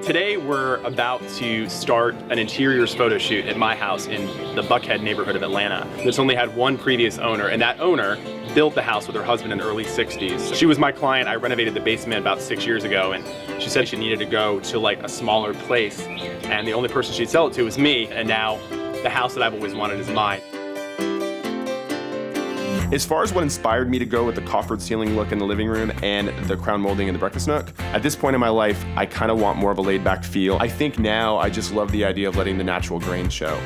Today we're about to start an interiors photo shoot at my house in the Buckhead neighborhood of Atlanta. It's only had one previous owner, and that owner built the house with her husband in the early 60s. She was my client. I renovated the basement about 6 years ago, and she said she needed to go to like a smaller place, and the only person she'd sell it to was me, and now the house that I've always wanted is mine. As far as what inspired me to go with the coffered ceiling look in the living room and the crown molding in the breakfast nook, at this point in my life, I kind of want more of a laid-back feel. I think now I just love the idea of letting the natural grain show.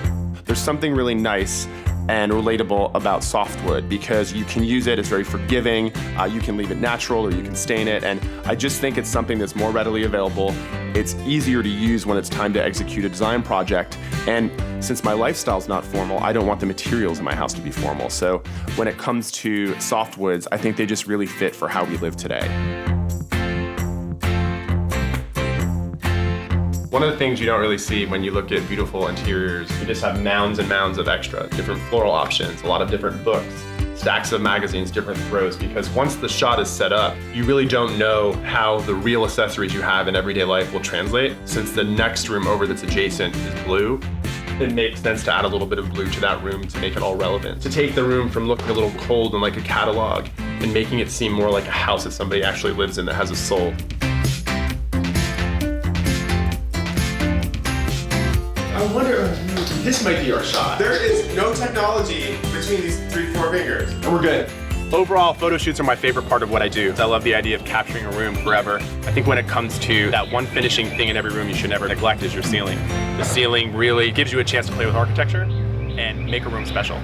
There's something really nice and relatable about softwood because you can use it, it's very forgiving, you can leave it natural or you can stain it, and I just think it's something that's more readily available. It's easier to use when it's time to execute a design project, and since my lifestyle's not formal, I don't want the materials in my house to be formal. So when it comes to softwoods, I think they just really fit for how we live today. One of the things you don't really see when you look at beautiful interiors, you just have mounds and mounds of extra, different floral options, a lot of different books, stacks of magazines, different throws, because once the shot is set up, you really don't know how the real accessories you have in everyday life will translate. Since the next room over that's adjacent is blue, it makes sense to add a little bit of blue to that room to make it all relevant. To take the room from looking a little cold and like a catalog and making it seem more like a house that somebody actually lives in that has a soul. I wonder, this might be our shot. There is no technology between these 3-4 fingers. And we're good. Overall, photo shoots are my favorite part of what I do. I love the idea of capturing a room forever. I think when it comes to that one finishing thing in every room you should never neglect is your ceiling. The ceiling really gives you a chance to play with architecture and make a room special.